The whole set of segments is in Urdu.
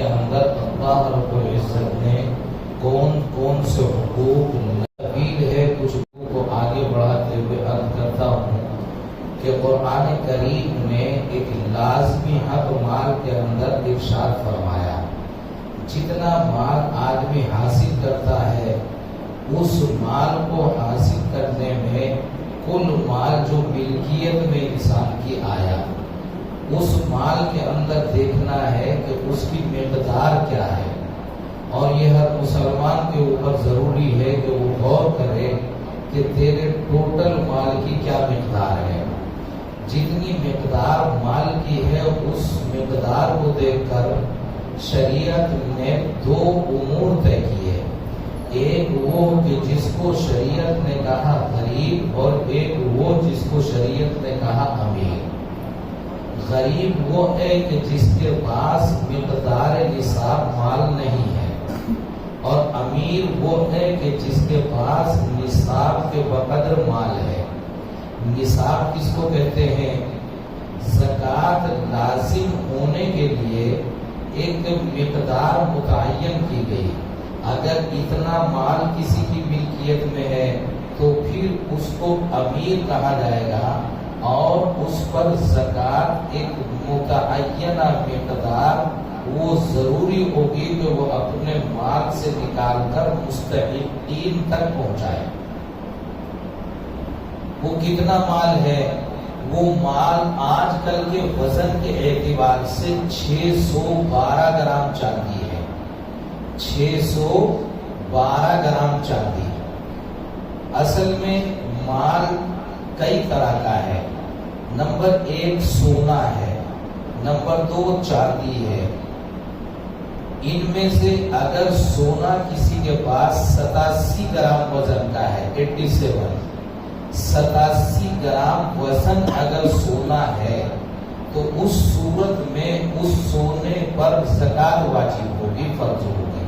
کے اندر اللہ رب العزت نے کون کون سے حقوق طویل ہے، کچھ حقوق کو آگے بڑھاتے ہوئے عرض کرتا ہوں کہ قرآن کریم میں ایک لازمی حق مال کے اندر ارشاد فرمایا، جتنا مال آدمی حاصل کرتا ہے اس مال کو حاصل کرنے میں کل مال جو ملکیت میں انسان کی آیا، اس مال کے اندر دیکھنا ہے کہ اس کی مقدار کیا ہے، اور یہ ہر مسلمان کے اوپر ضروری ہے کہ وہ غور کرے کہ تیرے ٹوٹل مال کی کیا مقدار ہے۔ جتنی مقدار مال کی ہے اس مقدار کو دیکھ کر شریعت نے دو امور طے کیے، ایک وہ کہ جس کو شریعت نے کہا غریب، اور ایک وہ جس کو شریعت نے کہا امیر۔ غریب وہ ہے کہ جس کے پاس مقدار نصاب مال نہیں ہے، اور امیر وہ ہے کہ جس کے پاس نصاب کے بقدر مال ہے۔ نصاب کس کو کہتے ہیں؟ زکوٰۃ لازم ہونے کے لیے ایک مقدار متعین کی گئی، اگر اتنا مال کسی کی ملکیت میں ہے تو پھر اس کو امیر کہا جائے گا، اور اس پر زکوٰۃ ایک متعینہ مقدار وہ ضروری ہوگی کہ وہ اپنے مال سے نکال کر مستحقین تک پہنچائے۔ وہ کتنا مال ہے؟ وہ مال آج کل کے وزن کے اعتبار سے 612 گرام چاندی ہے، 612 گرام چاندی۔ اصل میں مال کئی طرح کا ہے، نمبر 1 سونا ہے، نمبر 2 چاندی ہے۔ ان میں سے اگر سونا کسی کے پاس 87 گرام وزن کا ہے، 87 گرام وزن اگر سونا ہے تو اس صورت میں اس سونے پر زکوٰۃ واجب ہوگی، فرض ہوگی۔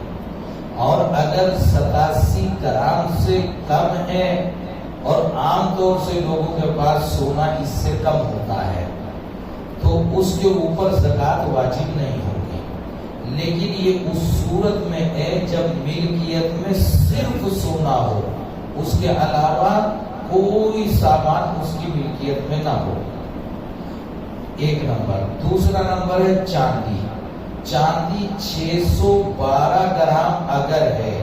اور اگر 87 گرام سے کم ہے، اور عام طور سے لوگوں کے پاس سونا اس سے کم ہوتا ہے، تو اس کے اوپر زکوٰۃ واجب نہیں ہوگی۔ لیکن یہ اس صورت میں ہے جب ملکیت میں صرف سونا ہو، اس کے علاوہ کوئی سامان اس کی ملکیت میں نہ ہو، ایک نمبر۔ دوسرا نمبر ہے چاندی۔ چاندی 612 گرام اگر ہے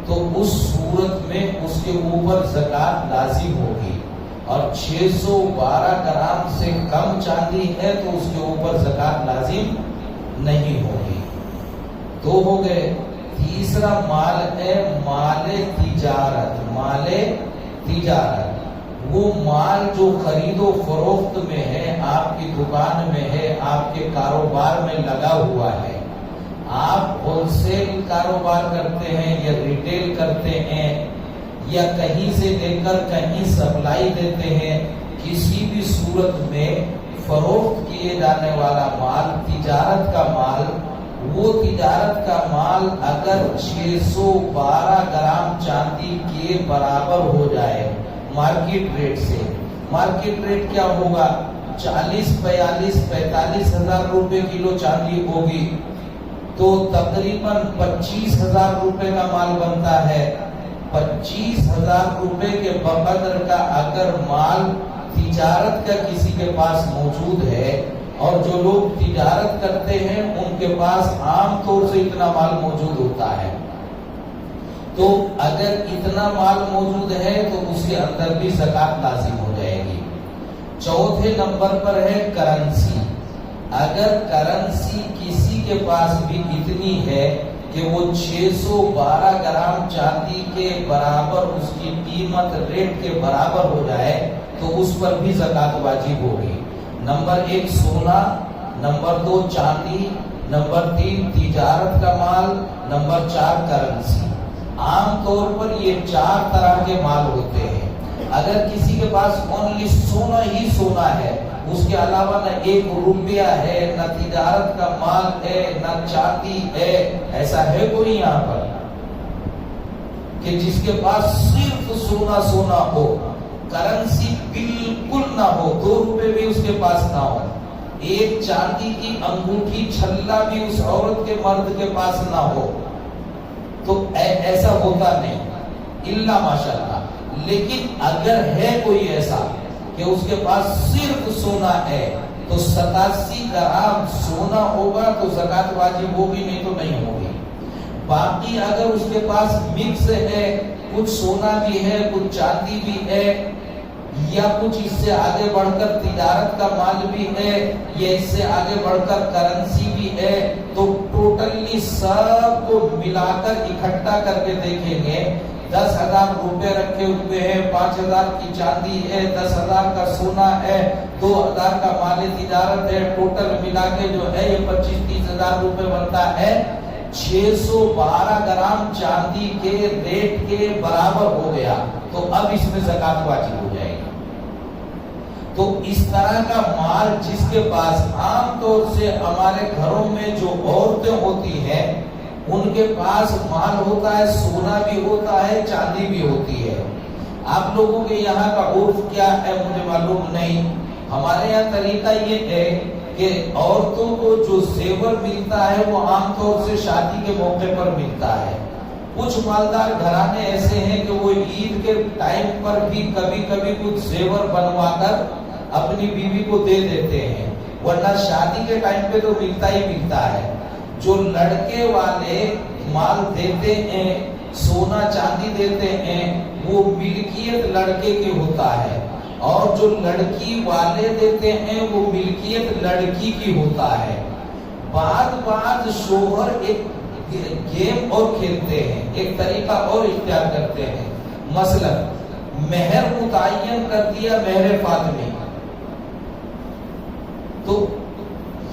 تو اس صورت میں اس کے اوپر زکوٰۃ لازم ہوگی، اور 612 گرام سے کم چاندی ہے تو اس کے اوپر زکوٰۃ لازم نہیں ہوگی۔ دو ہو گئے۔ تیسرا مال ہے مال تجارت۔ مال تجارت وہ مال جو خرید و فروخت میں ہے، آپ کی دکان میں ہے، آپ کے کاروبار میں لگا ہوا ہے، آپ ہول سیل کاروبار کرتے ہیں یا ریٹیل کرتے ہیں، یا کہیں سے لے کر کہیں سپلائی دیتے ہیں، کسی بھی صورت میں فروخت کیے جانے والا مال تجارت کا مال، وہ تجارت کا مال اگر 612 گرام چاندی کے برابر ہو جائے مارکیٹ ریٹ سے، مارکیٹ ریٹ کیا ہوگا؟ 40 42 45 ہزار روپے کلو چاندی ہوگی، تو تقریباً 25 ہزار روپے کا مال بنتا ہے۔ 25 ہزار روپے کے بقدر کا اگر مال تجارت کا کسی کے پاس موجود ہے، اور جو لوگ تجارت کرتے ہیں ان کے پاس عام طور سے اتنا مال موجود ہوتا ہے، تو اگر اتنا مال موجود ہے تو اس کے اندر بھی زکوٰۃ لازم ہو جائے گی۔ چوتھے نمبر پر ہے کرنسی۔ اگر کرنسی کسی کے پاس بھی اتنی ہے کہ وہ 612 گرام چاندی کے برابر اس کی قیمت ریٹ کے برابر ہو جائے تو اس پر بھی زکوٰۃ واجب ہوگی۔ نمبر 1 سونا، نمبر 2 چاندی، نمبر 3 تجارت کا مال، نمبر 4 کرنسی۔ عام طور پر یہ 4 طرح کے مال ہوتے ہیں۔ اگر کسی کے پاس اونلی سونا ہی سونا ہے، اس کے علاوہ نہ 1 روپیہ ہے، نہ تجارت کا مال ہے، نہ چاندی ہے، ایسا ہے کوئی یہاں پر کہ جس کے پاس صرف سونا سونا ہو، کرنسی بالکل نہ ہو، 2 روپے بھی اس کے پاس نہ ہو، ایک چاندی کی انگوٹھی چھلا بھی اس عورت کے مرد کے پاس نہ ہو تو ایسا ہوتا نہیں الا ماشاءاللہ. لیکن اگر ہے کوئی ایسا کہ اس کے پاس صرف سونا ہے تو 87 گرام سونا ہوگا تو زکات واجب ہوگی، نہیں تو نہیں ہوگی. باقی اگر اس کے پاس مکس ہے، کچھ سونا بھی ہے کچھ چاندی بھی ہے یا کچھ اس سے آگے بڑھ کر تجارت کا مال بھی ہے یا اس سے آگے بڑھ کر کرنسی بھی ہے، تو ٹوٹلی سب کو ملا کر اکٹھا کر کے دیکھیں گے 10,000 روپے رکھے ہوئے ہیں، 5,000 کی چاندی ہے، 10,000 کا سونا ہے، 2,000 کا مال تجارت ہے، ٹوٹل ملا کے جو ہے یہ 25-30 ہزار روپے بنتا ہے. 612 گرام چاندی کے ریٹ کے برابر ہو گیا تو اب اس میں زکات واجب ہو جائے گی. تو اس طرح کا مال جس کے پاس عام طور سے ہمارے گھروں میں جو عورتیں ہوتی ہیں ان کے پاس مال ہوتا ہے، سونا بھی ہوتا ہے، چاندی بھی ہوتی ہے. آپ لوگوں کے یہاں کا عرف کیا ہے مجھے معلوم نہیں. ہمارے یہاں طریقہ یہ ہے کہ عورتوں کو جو زیور ملتا ہے وہ عام طور سے شادی کے موقع پر ملتا ہے. کچھ مالدار گھرانے ایسے ہیں کہ وہ عید کے ٹائم پر بھی کبھی کبھی کچھ زیور بنوا کر اپنی بیوی کو دے دیتے ہیں، ورنہ شادی کے ٹائم پہ تو ملتا ہی ملتا ہے. جو لڑکے والے مال دیتے ہیں، سونا چاندی دیتے ہیں، وہ ملکیت لڑکے کی ہوتا ہے، اور جو لڑکی والے دیتے ہیں وہ ملکیت لڑکی کی ہوتا ہے. بعض شوہر ایک گیم اور کھیلتے ہیں، ایک طریقہ اور اختیار کرتے ہیں. مثلا مہر متعین کر دیا مہر فاطمی، تو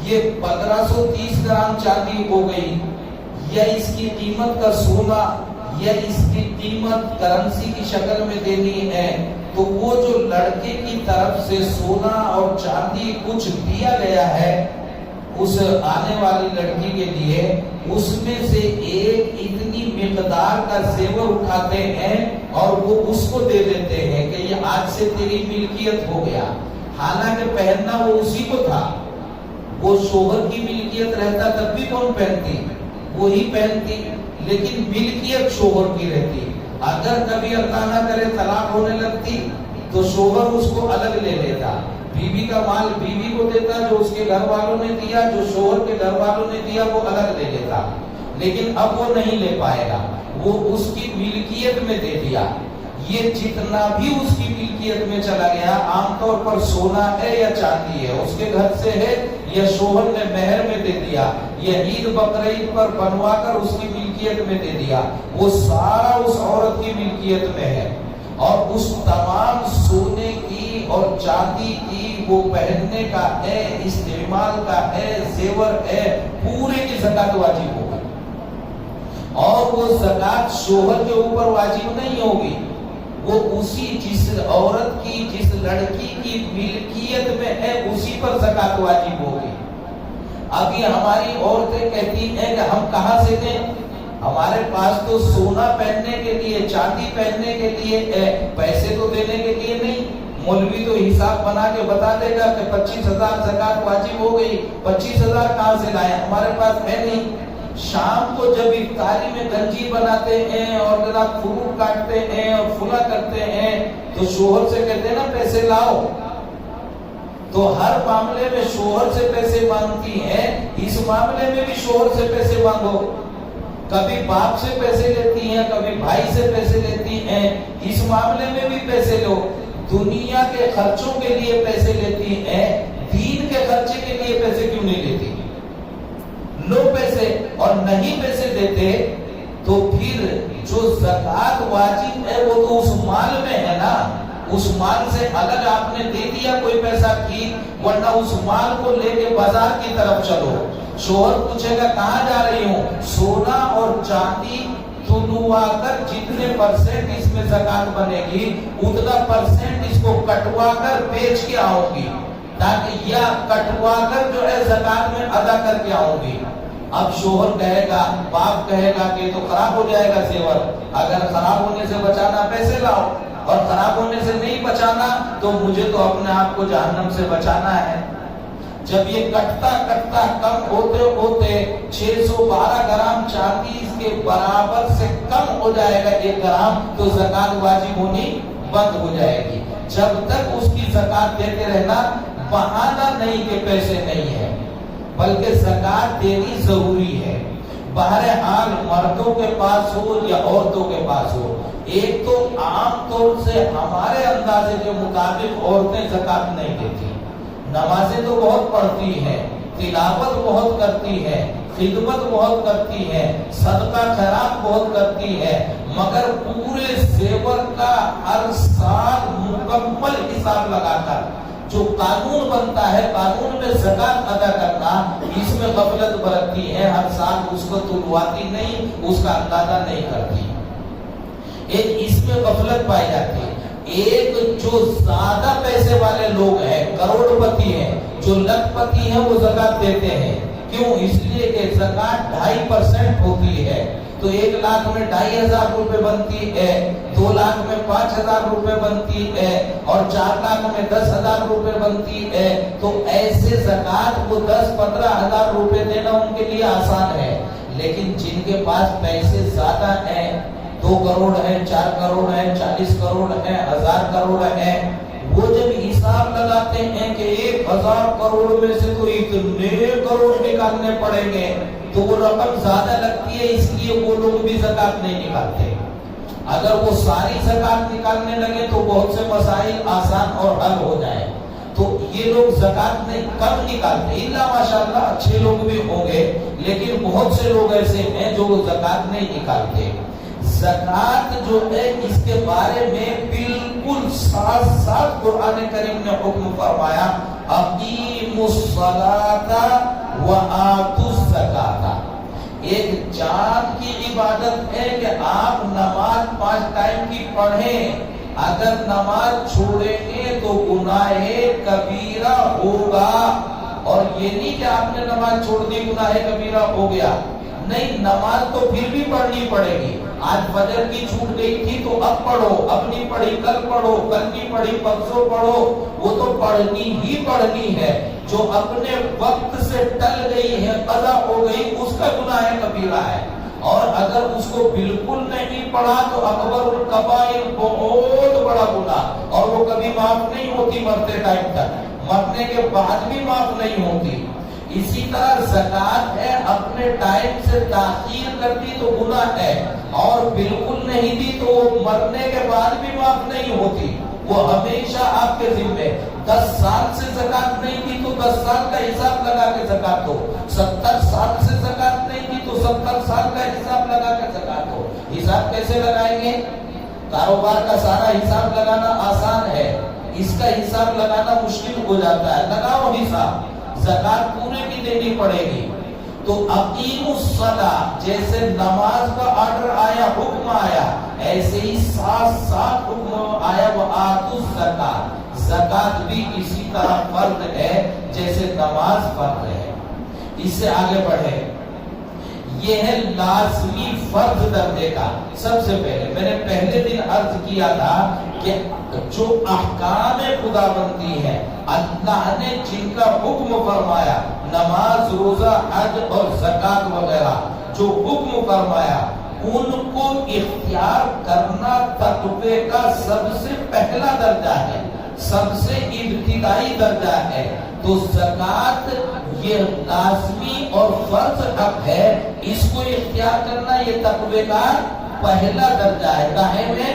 یہ 1530 گرام چاندی ہو گئی، یا اس کی قیمت کا سونا یا اس کی قیمت کرنسی کی شکل میں دینی ہے، تو وہ جو لڑکے کی طرف سے سونا اور چاندی کچھ دیا گیا ہے اس آنے والی لڑکی کے لیے، اس میں سے ایک اتنی مقدار کا زیور اٹھاتے ہیں اور وہ اس کو دے دیتے ہیں کہ یہ آج سے تیری ملکیت ہو گیا. حالانکہ پہننا وہ اسی کو تھا، وہ شوہر کی ملکیت رہتا تب بھی کون پہنتی؟ وہی پہنتی، لیکن ملکیت شوہر کی رہتی. اگر کبھی اللہ نہ کرے طلاق ہونے لگتی تو شوہر اس کو الگ لے لیتا، بیوی کا مال بیوی کو دیتا، جو اس کے گھر والوں نے دیا، جو شوہر کے گھر والوں نے دیا وہ الگ لے لیتا. لیکن اب وہ نہیں لے پائے گا، وہ اس کی ملکیت میں دے دیا. یہ جتنا بھی اس کی ملکیت میں چلا گیا، عام طور پر سونا ہے یا چاندی ہے، اس کے گھر سے ہے یا شوہر نے مہر میں دے دیا یا عید بقرعید پر بنوا کر اس کی ملکیت میں دے دیا، وہ سارا اس عورت کی ملکیت میں ہے. اور اس تمام سونے کی اور چاندی کی وہ پہننے کا ہے، استعمال کا ہے، زیور ہے، پورے کی زکات واجب ہوگی. اور وہ زکات شوہر کے اوپر واجب نہیں ہوگی، وہ اسی جس عورت کی جس لڑکی کی ملکیت میں ہے اسی پر زکات واجب ہوگی. ابھی ہماری عورتیں کہتی ہیں کہ ہم کہاں سے دیں، ہمارے پاس تو سونا پہننے کے لیے، چاندی پہننے کے لیے پیسے تو دینے کے لیے نہیں. مولوی تو حساب بنا کے بتا دے گا کہ 25,000 زکات واجب ہو گئی، 25,000 کہاں سے لائیں، ہمارے پاس ہے نہیں. شام کو جب افطاری میں گنجی بناتے ہیں اور جناب فروٹ کاٹتے ہیں اور پھلا کرتے ہیں تو شوہر سے کہتے ہیں نا پیسے لاؤ. تو ہر معاملے میں شوہر سے پیسے مانگتی ہیں، اس معاملے میں بھی شوہر سے پیسے مانگو. کبھی باپ سے پیسے لیتی ہیں، کبھی بھائی سے پیسے لیتی ہیں، اس معاملے میں بھی پیسے لو. دنیا کے خرچوں کے لیے پیسے لیتی ہیں، دین کے خرچے کے لیے پیسے کیوں نہیں لیتی؟ لو پیسے. اور نہیں پیسے دیتے تو پھر جو زکات واجب ہے وہ تو اس مال میں ہے نا، اس مال سے الگ آپ نے دے دیا کوئی پیسہ کی، ورنہ اس مال کو لے کے بازار کی طرف چلو. شوہر پوچھے گا کہاں جا رہی ہوں، سونا اور چاندی تلوا کر جتنے پرسنٹ اس میں زکات بنے گی اتنا پرسنٹ اس کو کٹوا کر بیچ کے آؤں گی، تاکہ یا کٹوا کر جو ہے زکات میں ادا کر کے آؤں گی. اب شوہر کہے گا، باپ کہے گا کہ تو خراب ہو جائے گا زیور، اگر خراب ہونے سے بچانا پیسے لاؤ، اور خراب ہونے سے نہیں بچانا تو مجھے تو اپنے آپ کو جہنم سے بچانا ہے. جب یہ کٹتا کٹتا کم ہوتے ہوتے 612 گرام چاندی اس کے برابر سے کم ہو جائے گا 1 گرام، تو زکات واجب ہونی بند ہو جائے گی۔ جب تک اس کی زکات دیتے رہنا، بہانہ نہیں کہ پیسے نہیں ہے، بلکہ زکات دینی ضروری ہے۔ بہرحال مردوں کے پاس ہو یا عورتوں کے پاس ہو، ایک تو عام طور سے ہمارے اندازے کے مطابق عورتیں زکات نہیں دیتی۔ نمازیں تو بہت پڑھتی ہیں، تلاوت بہت کرتی ہے، خدمت بہت کرتی ہے، صدقہ خیرات بہت کرتی ہے، مگر پورے زیور کا ہر سال مکمل حساب لگا کر جو قانون بنتا ہے، قانون میں زکات ادا کرنا، اس میں غفلت برتتی ہے۔ ہر سال اس کو تلواتی نہیں، اس کا اندازہ نہیں کرتی، ایک اس میں غفلت پائی جاتی ہے۔ ایک جو زیادہ پیسے والے لوگ ہیں، کروڑ پتی ہیں، جو لکھ پتی ہیں، وہ زکات دیتے ہیں۔ کیوں؟ اس لیے کہ زکات 2.5% ہوتی ہے، تو 1 لاکھ میں 2,500 روپے بنتی ہے، 2 لاکھ میں 5,000 روپے بنتی ہے، اور 4 لاکھ میں 10,000 روپے بنتی ہے۔ تو ایسے زکات کو 10-15 ہزار روپے دینا ان کے لیے آسان ہے۔ لیکن جن کے پاس پیسے زیادہ ہیں، 2 کروڑ ہے، 4 کروڑ ہے، 40 کروڑ ہے، 1000 کروڑ ہے، وہ جب حساب لگاتے ہیں کہ 1000 کروڑ میں سے تو اتنے کروڑ نکالنے پڑیں گے، تو وہ رقم زیادہ لگتی ہے، اس لیے وہ لوگ بھی زکات نہیں نکالتے۔ اگر وہ ساری زکات نکالنے لگے تو بہت سے مسائل آسان اور حل ہو جائے، تو یہ لوگ زکات نہیں کم نکالتے۔ الا ماشاءاللہ اچھے لوگ بھی ہوں گے، لیکن بہت سے لوگ ایسے ہیں جو زکات نہیں نکالتے۔ زکات جو ہے، اس کے بارے میں بالکل ساتھ ساتھ قرآن کریم نے حکم فرمایا، اقیموا الصلاۃ وآتوا الزکاۃ۔ ایک جان کی عبادت ہے کہ آپ نماز 5 ٹائم کی پڑھیں، اگر نماز چھوڑیں گے تو گناہ کبیرہ ہوگا۔ اور یہ نہیں کہ آپ نے نماز چھوڑ دی گناہ کبیرہ ہو گیا، نہیں، نماز تو پھر بھی پڑھنی پڑے گی۔ آج فجر کی چھوٹ گئی تھی تو اب پڑھو، اب نہیں پڑھی کل پڑھو، کل نہیں پڑھی پرسوں پڑھو، وہ تو پڑھنی ہی پڑھنی ہے۔ جو اپنے وقت سے ٹل گئی ہے، قضا ہو گئی، اس کا گناہ کبیرہ ہے۔ اور اگر اس کو بالکل نہیں پڑھا تو اکبر الکبائر، بہت بڑا گناہ، اور وہ کبھی معاف نہیں ہوتی مرتے ٹائم تک، مرنے کے بعد بھی معاف نہیں ہوتی۔ اسی طرح زکات ہے، اپنے ٹائم سے تاخیر کر دی تو گناہ ہے، اور بالکل نہیں دی تو مرنے کے بعد بھی معاف نہیں ہوتی، وہ ہمیشہ آپ کے ذمے۔ 10 سال سے زکات نہیں دی تو 10 سال کا حساب لگا کے زکات دو، 70 سال سے زکات نہیں دی تو 70 سال کا حساب لگا کے زکات دو۔ حساب کیسے لگائیں گے؟ کاروبار کا سارا حساب لگانا آسان ہے، اس کا حساب لگانا مشکل ہو جاتا ہے۔ لگاؤ حساب، زکات پورے کی دینی پڑے گی۔ تو اقیموا الصلاۃ، جیسے نماز کا آرڈر آیا، حکم آیا، ایسے ہی ساتھ ساتھ حکم آیا وآتوا الزکاۃ، زکات بھی اسی طرح فرض ہے جیسے نماز فرض ہے۔ اس سے آگے بڑھے، یہ ہے لازمی فرض درجے کا۔ سب سے پہلے میں نے پہلے دن عرض کیا تھا کہ جو احکام خدا بندی ہے، اللہ نے جن کا حکم فرمایا، نماز، روزہ، حج اور زکات وغیرہ جو حکم فرمایا، ان کو اختیار کرنا تقوی کا سب سے پہلا درجہ ہے، سب سے ابتدائی درجہ ہے۔ تو زکات یہ لازمی اور فرض حق ہے، اس کو اختیار کرنا یہ تقوی کا پہلا درجہ ہے۔ کہے میں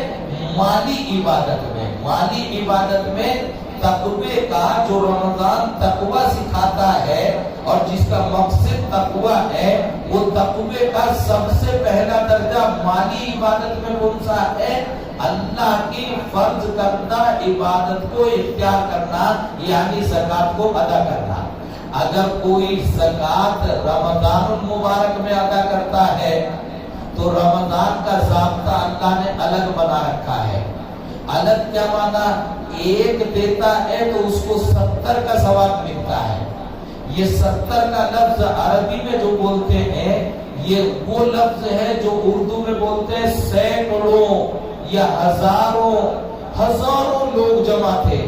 مالی عبادت میں، مالی عبادت میں تقوی کا، جو رمضان تقوی سکھاتا ہے اور جس کا مقصد تقوی ہے، وہ تقوی کا سب سے پہلا درجہ مالی عبادت میں کون سا ہے؟ اللہ کی فرض کردہ عبادت کو اختیار کرنا، یعنی زکات کو ادا کرنا۔ اگر کوئی زکات رمضان المبارک میں ادا کرتا ہے تو رمضان کا ضابطہ اللہ نے الگ بنا رکھا ہے۔ الگ کیا مانا؟ ایک دیتا ہے تو اس کو 70 کا ثواب ملتا ہے۔ یہ 70 کا لفظ عربی میں جو بولتے ہیں، یہ وہ لفظ ہے جو اردو میں بولتے ہیں سینکڑوں یا ہزاروں لوگ جمع تھے،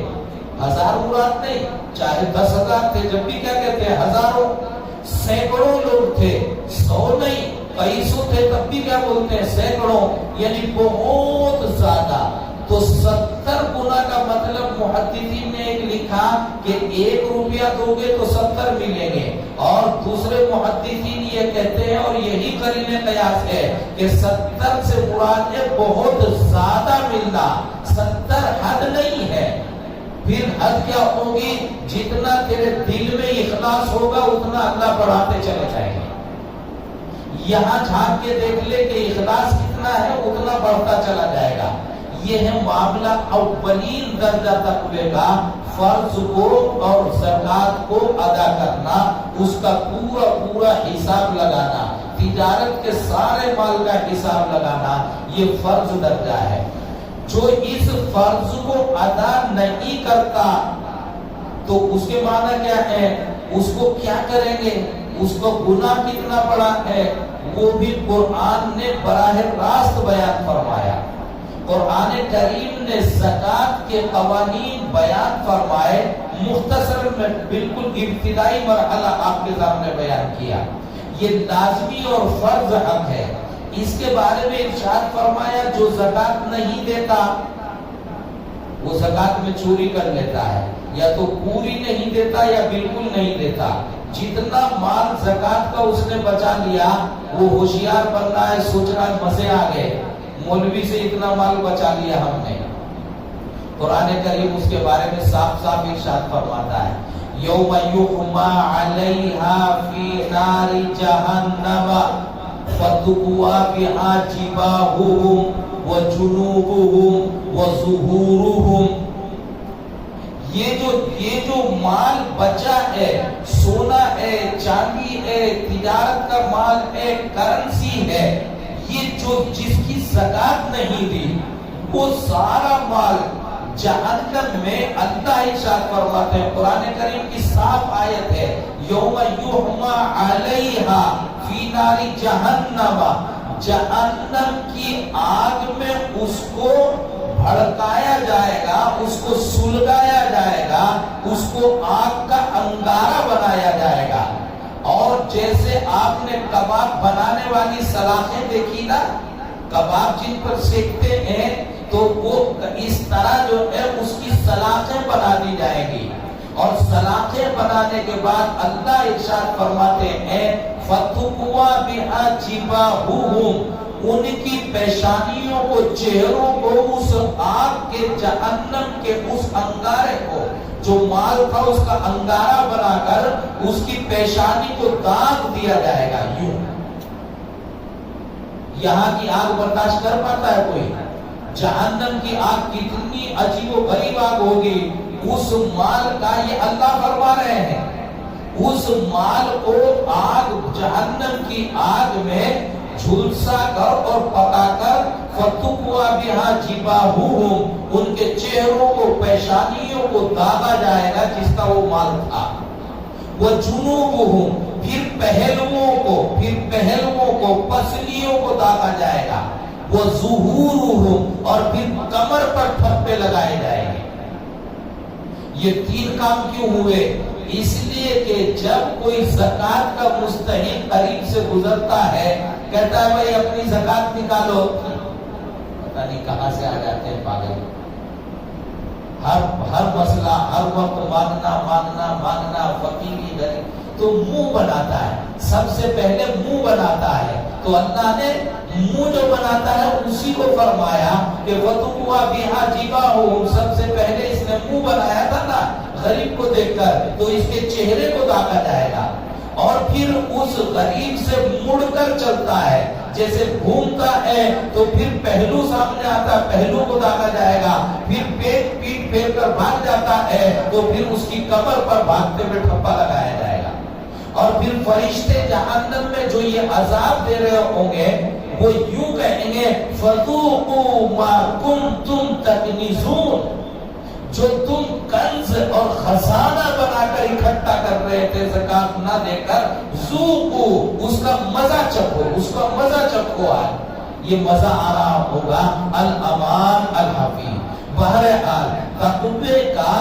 1000 مراد نہیں، چاہے 10,000 تھے جب بھی کیا کہتے ہیں ہزاروں، سینکڑوں لوگ تھے، 100 نہیں، کئی سو تھے تب بھی کیا بولتے ہیں سینکڑوں، یعنی بہت زیادہ۔ تو 70 گنا کا مطلب محدثین نے ایک لکھا کہ 1 روپیہ دو گے تو 70 ملیں گے، اور دوسرے محدثین یہ کہتے ہیں اور یہی قرینہ قیاس ہے کہ 70 سے مراد ہے بہت زیادہ ملنا، 70 حد نہیں ہے۔ پھر حد کیا ہوگی؟ جتنا تیرے دل میں اخلاص ہوگا اتنا اللہ بڑھاتے چلے جائیں گے۔ یہاں جھانک کے دیکھ لے کہ اخلاص کتنا ہے اتنا بڑھتا چلا جائے گا۔ یہ ہے معاملہ اولین درجہ تقوی کا، فرض کو اور زکات کو ادا کرنا، اس کا پورا پورا حساب لگانا، تجارت کے سارے مال کا حساب لگانا، یہ فرض درجہ ہے۔ جو اس فرض کو ادا نہیں کرتا تو اس کے معنی کیا ہے؟ اس کو کیا کریں گے؟ اس کو گناہ کتنا بڑا ہے وہ بھی قرآن نے براہ راست بیان فرمایا۔ قرآن کریم نے زکات کے قوانین بیان فرمائے، مختصر میں بالکل ابتدائی مرحلہ آپ کے سامنے بیان کیا۔ یہ لازمی اور فرض حق ہے۔ اس کے بارے میں ارشاد فرمایا جو زکات نہیں دیتا وہ زکات میں چوری کر لیتا ہے، یا تو پوری نہیں دیتا یا بالکل نہیں دیتا۔ جتنا مال زکات کا اس نے بچا لیا وہ ہوشیار بن رہا ہے، سوچ رہا ہے مزے آ گئے، مولوی سے اتنا مال بچا لیا ہم نے۔ قرآن کریم اس کے بارے میں صاف صاف ارشاد فرماتا ہے یوم یحما علیہا فی نار جہنم فتقوا بہا جباہہم وجنوبہم وظہورہم۔ یہ جو مال بچا ہے، سونا ہے، چاندی ہے، تجارت کا مال ہے، کرنسی ہے، یہ جو جس کی زکات نہیں دی وہ سارا مال جہنم میں اللہ ارشاد فرماتے ہیں۔ قرآن کریم کی صاف آیت ہے یوم یحما علیہا فی نار جہنم، جہنم کی آگ میں اس کو بھڑکایا جائے گا، اس کو سلگایا جائے گا، اس کو آگ کا انگارہ بنایا جائے گا۔ اور جیسے آپ نے کباب بنانے والی سلاخیں دیکھی نا، کباب جن پر سیکتے ہیں تو وہ اس طرح جو ہے اس کی سلاخیں بنا دی جائیں گی، اور سلاخیں بنانے کے بعد اللہ ارشاد فرماتے ہیں فَتُقْوَى بِهَا جِبَاهُهُمْ، ان کی پیشانیوں کو، چہروں کو اس آگ کے جہنم کے اس انگارے کو جو مال تھا اس کا انگارہ بنا کر اس کی پیشانی کو داغ دیا جائے گا۔ یوں یہاں کی آگ برداشت کر پاتا ہے کوئی؟ جہنم کی آگ کتنی عجیب و غریب آگ ہوگی، اس مال کا یہ اللہ فرما رہے ہیں، اس مال کو آگ جہنم کی آگ میں جھلسا کر اور پکا کر فتقوا بہا جباہہم، ان کے چہروں کو، پیشانیوں کو داغا جائے گا جس کا وہ مال تھا۔ وجنوبہم، پھر پہلوؤں کو، پسلیوں کو داغا جائے گا۔ وظہورہم، اور پھر کمر پر ٹھپے لگائے جائیں گے۔ یہ 3 کام کیوں ہوئے؟ اس لیے کہ جب کوئی زکات کا مستحق قریب سے گزرتا ہے، کہتا ہے بھائی اپنی زکات نکالو، پتہ نہیں کہاں سے آ جاتے ہیں پاگل، ہر مسئلہ ہر وقت مانگنا فقیری غریب، تو منہ بناتا ہے، سب سے پہلے منہ بناتا ہے۔ تو اللہ نے منہ جو بناتا ہے اسی کو فرمایا کہ وَتُقْوَى بِهَا جِبَاهُهُمْ، سب سے پہلے اس نے منہ بنایا تھا نا غریب کو دیکھ کر، تو اس کے چہرے کو داغا جائے گا، اور پھر اس غریب سے مڑ کر چلتا ہے، جیسے گھومتا ہے تو پھر پہلو سامنے آتا ہے، پہلو کو داغا جائے گا، پھر پیٹ پھیر کر بھاگ جاتا ہے تو پھر اس کی کمر پر بھاگتے ہوئے ٹھپا لگایا جائے گا۔ اور پھر فرشتے جہنم میں جو یہ عذاب دے رہے ہوں گے وہ یوں کہیں گے فَذُوقُوا مَا كُنْتُمْ تَكْنِزُونَ، جو تم کنز اور خزانہ بنا کر اکٹھا کر رہے تھے زکات نہ دے کر، ذوقوا، اس کا مزہ چکھو، اس کا مزہ چکھو۔ آج یہ مزہ آ رہا ہوگا الامان الحفیظ۔ بہرحال تقوی کا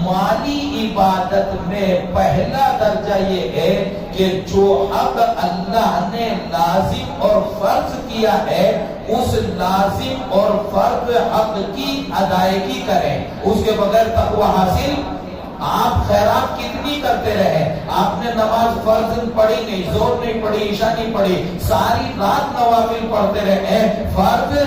مالی عبادت میں پہلا درجہ یہ ہے کہ جو حق اللہ نے لازم اور فرض کیا ہے اس لازم اور فرض حق کی ادائیگی کریں. اس کے بغیر تقوی حاصل. آپ خیرات کتنی کرتے رہے, آپ نے نماز فرض پڑھی نہیں, زور نہیں پڑھی, عشاء نہیں پڑھی, ساری رات نوافل پڑھتے رہے, فرض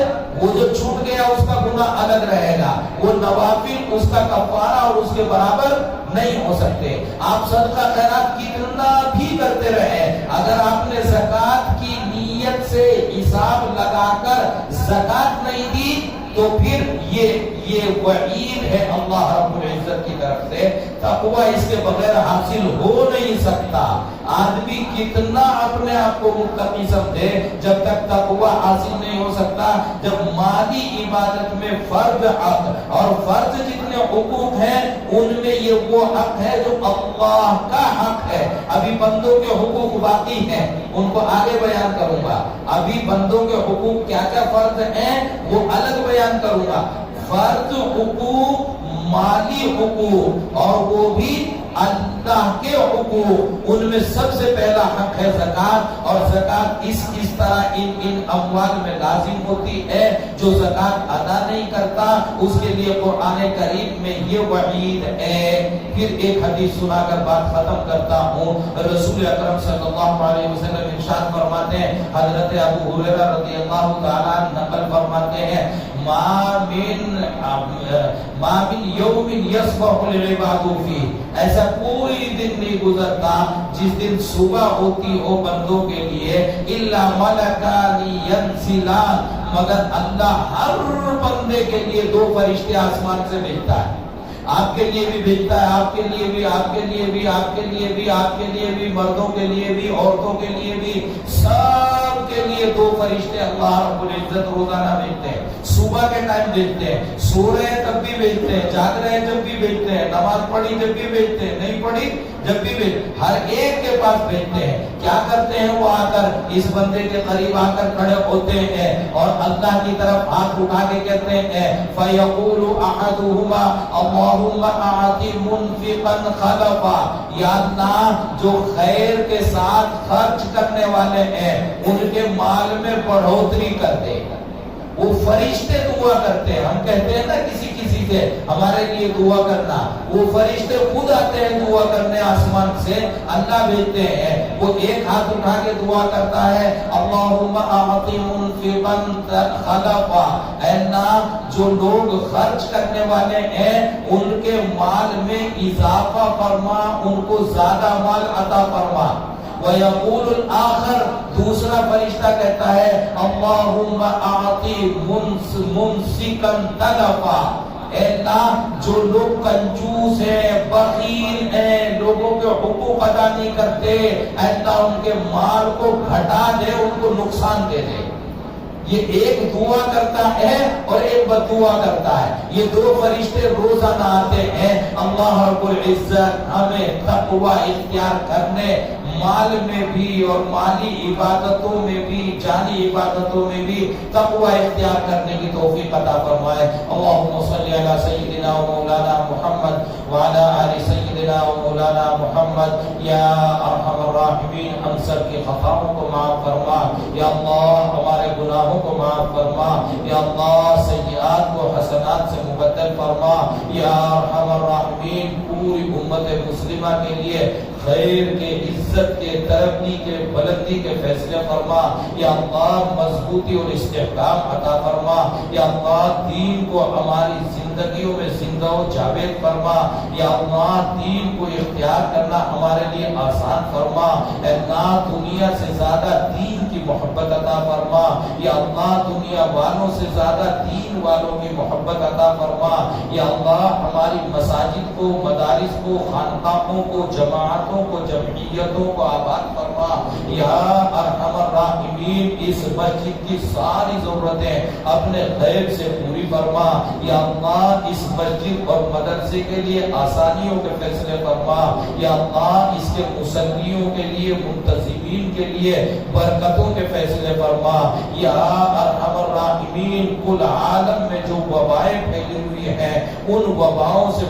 وہ جو چھوٹ گیا اس کا گناہ الگ رہے گا, وہ نوافل اس کا کفارہ اور اس کے برابر نہیں ہو سکتے. آپ صدقہ خیرات کتنا بھی کرتے رہے, اگر آپ نے زکوٰۃ کی نیت سے حساب لگا کر زکوٰۃ نہیں دی تو پھر یہ وعید ہے اللہ رب العزت کی طرف سے. تقوی اس کے بغیر حاصل ہو نہیں سکتا. آدمی کتنا اپنے آپ کو متقی سمجھے, جب تک تقوی حاصل نہیں ہو سکتا. جب مالی عبادت میں فرض حق اور فرض جتنے حقوق ہیں ان میں یہ وہ حق ہے جو اللہ کا حق ہے. ابھی بندوں کے حقوق باقی ہیں, ان کو آگے بیان کروں گا. ابھی بندوں کے حقوق کیا کیا فرض ہیں وہ الگ بیان کروں گا. فرض حقوق, مالی حقوق, اور وہ بھی اللہ کے حقوق. ان میں سب سے پہلا حق ہے زکوٰۃ, اور زکوٰۃ اس طرح ان اموال میں لازم ہوتی ہے. جو زکوٰۃ ادا نہیں کرتا اس کے لیے قرآن کریم میں یہ وعید ہے. پھر ایک حدیث سنا کر بات ختم کرتا ہوں. رسول اکرم صلی اللہ علیہ وسلم ارشاد فرماتے ہیں, حضرت ابو ہریرہ رضی اللہ تعالیٰ نقل فرماتے ہیں, ما من یوم یصبح العباد فیہ, ایسا کوئی دن نہیں گزرتا جس دن صبح ہوتی ہو بندوں کے لیے, الا ملکان ینزلان, مگر اللہ ہر بندے کے لیے 2 فرشتے آسمان سے بھیجتا ہے. آپ کے لیے بھی بھیجتا ہے, آپ کے لیے بھی, آپ کے لیے بھی, آپ کے لیے بھی, آپ کے لیے بھی, مردوں کے لیے بھی, عورتوں کے لیے بھی, سب کے لیے 2 فرشتے اللہ رب العزت روزانہ بھیجتے ہیں. صبح کے ٹائم بھیجتے ہیں, سو رہے ہیں تب بھی بھیجتے ہیں, جاگ رہے ہیں جب بھی بھیجتے ہیں, نماز پڑھی جب بھی بھیجتے ہیں, نہیں پڑھی جب بھی بھیجتے ہیں, ہر ایک کے پاس بھیجتے ہیں. کیا کرتے ہیں وہ, آ کر اس بندے کے قریب آ کر کھڑے ہوتے ہیں اور اللہ کی طرف ہاتھ اٹھا کے کہتے ہیں, فَيَقُولُ أَحَدُهُمَا اللَّهُمَّ أَعْطِ مُنْفِقًا خَلَفًا, یا اللہ جو خیر کے ساتھ خرچ کرنے والے ہیں ان کے مال میں بڑھوتری کر دے. وہ فرشتے دعا کرتے ہیں. ہم کہتے ہیں نا کسی سے ہمارے لیے دعا کرنا, وہ فرشتے خود آتے ہیں دعا کرنے آسمان سے, اللہ بھیجتے ہیں. وہ ایک ہاتھ اٹھا کے دعا کرتا ہے, اللہم اعطِ منفقا خلفا, اے اللہ جو لوگ خرچ کرنے والے ہیں ان کے مال میں اضافہ فرما, ان کو زیادہ مال عطا فرما. وَيَقُولُ الْآخَرُ, دوسرا فرشتہ کہتا ہے, اللہم اعطِ مُمْسِكًا تَلَفًا, اے اللہ جو لوگ کنجوس ہیں, بخیل ہیں, لوگوں کے حقوق ادا نہیں کرتے, اے اللہ ان کے مال کو گھٹا دے, ان کو نقصان دے دے. یہ ایک دعا کرتا ہے اور ایک بد دعا کرتا ہے. یہ 2 فرشتے روزانہ آتے ہیں. اللہ رب العزت ہمیں تقوی اختیار کرنے, مال میں بھی اور مالی عبادتوں میں بھی, جانی عبادتوں میں بھی تقوی اختیار کرنے کی توفیق عطا فرمائے. اللہم صلی علی سیدنا و مولانا محمد وعلی آل سیدنا و مولانا محمد. یا ارحم الراحمین, ہم سب کی خطاؤں کو معاف فرما. یا اللہ ہمارے گناہوں کو معاف فرما. یا اللہ سیئات کو حسنات سے مبدل فرما. یا ارحم الراحمین, پوری امت مسلمہ کے لیے خیر کے, عزت کے, ترقی کے, بلندی کے فیصلے فرما. یا اللہ مضبوطی اور استحکام عطا فرما. یا اللہ دین کو ہماری زندگیوں میں زندہ و جاوید فرما. یا اللہ دین کو اختیار کرنا ہمارے لیے آسان فرما. اے اللہ دنیا سے زیادہ دین کی محبت عطا فرما. یا اللہ دنیا والوں سے زیادہ دین والوں کی محبت عطا فرما. یا اللہ ہماری مساجد کو, مدارس کو, خانقاہوں کو, جماعتوں کو, جمعیتوں کو آباد فرما. یا ارحم الراحمین اس مسجد کی ساری ضرورتیں اپنے غیب سے پوری فرما. یا اللہ اس مسجد اور مدرسے کے لیے آسانیوں کے فیصلے فرما. یا اللہ اس کے مصلیوں کے لیے, منتظمین کے لیے برکتوں کے فیصلے فرما. یا ارحم الراحمین کل عالم میں جو وبائیں پھیلی ہوئی ہیں ان وباؤں سے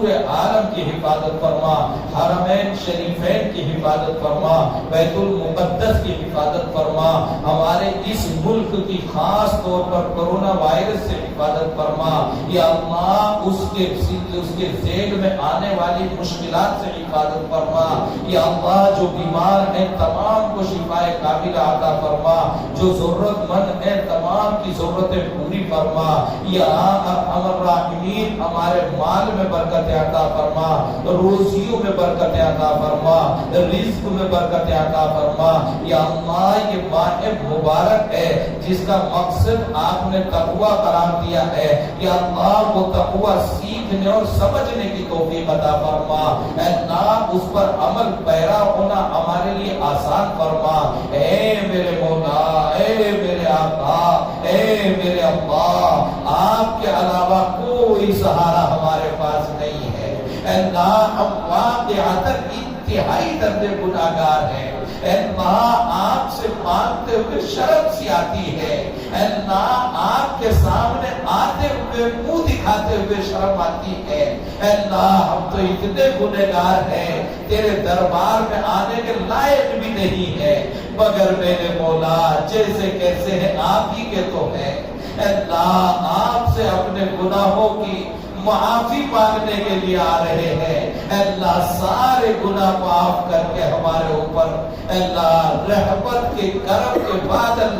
پورے عالم کی حفاظت فرما، حرمین شریفین کی حفاظت فرما، بیت المقدس کی حفاظت فرما، ہمارے اس ملک کی خاص طور پر کورونا وائرس سے حفاظت فرما، یا اللہ اس کے ذیل میں آنے والی مشکلات سے حفاظت فرما، یا اللہ جو بیمار ہیں تمام کو شفائے کاملہ عطا فرما، جو ضرورت مند ہیں تمام کی ضرورتیں پوری فرما، یا ارحم الراحمین ہمارے مال میں برکت عطا فرما، روزیوں میں برکت عطا فرما، رزق میں برکت عطا فرما، یا اللہ یہ ماہ مبارک ہے جس کا مقصد آپ نے تقوی قرار دیا ہے، یا اللہ وہ تقوی سیکھنے اور سمجھنے کی توفیق عطا فرما، اے اللہ اس پر عمل پیرا ہونا ہمارے لیے آسان فرما، اے میرے مولا، اے میرے آقا، اے میرے اللہ، آپ کے علاوہ کوئی سہارا ہمارے پاس نہیں ہے، اے اللہ ہم واقعتاً انتہائی درجے گناہگار ہیں، اے اللہ آپ سے مانگتے ہوئے شرم سی آتی ہے، اے اللہ آپ کے سامنے آتے ہوئے منہ دکھاتے ہوئے شرم آتی ہے، اے اللہ ہم تو اتنے گنہگار ہیں تیرے دربار میں آنے کے لائق بھی نہیں ہے، مگر میرے مولا جیسے کیسے ہیں آپ ہی کے تو ہے، اے اللہ آپ سے اپنے گناہوں کی معافی مانگنے کے لیے آ رہے ہیں، اے اللہ سارے گناہ معاف کر کے ہمارے اوپر اے اللہ رحمت کے کرم کے بادل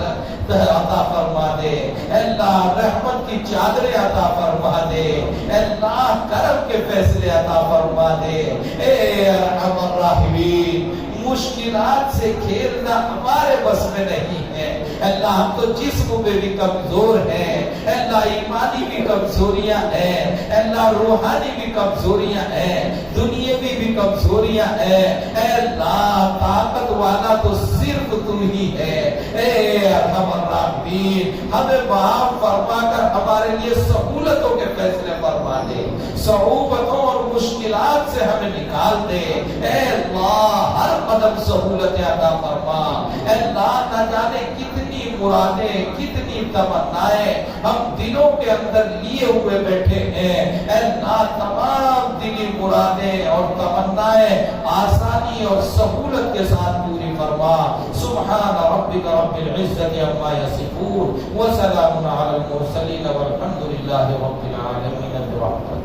عطا فرما دے، اے اللہ رحمت کی چادریں عطا فرما دے، اے اللہ کرم کے فیصلے عطا فرما دے، اے ارحم الراحمین مشکلات سے کھیلنا ہمارے بس میں نہیں ہے، اللہ ہم تو جسم میں بھی کمزور ہیں، اللہ ایمانی بھی کمزوریاں ہیں، اللہ روحانی بھی کمزوریاں ہیں، دنیاوی بھی کمزوریاں ہیں، اے اللہ طاقت والا تو صرف تم ہی ہے، اے ارحم الراحمین ہمیں معاف فرما کر ہمارے لیے سہولتوں کے فیصلے فرما دے، صعوبتوں اور مشکلات سے ہمیں نکال دے، اے اللہ ہر قدم سہولت عطا فرما، اے اللہ نہ جانے کتنی مرادیں کتنی تمنائیں ہم دلوں کے اندر لیے ہوئے بیٹھے ہیں، اے اللہ تمام دلی مرادیں اور تمنائیں آسانی اور سہولت کے ساتھ پوری فرما، سبحان ربک رب العزت عما یصفون وسلام علی المرسلین والحمد للہ رب العالمین۔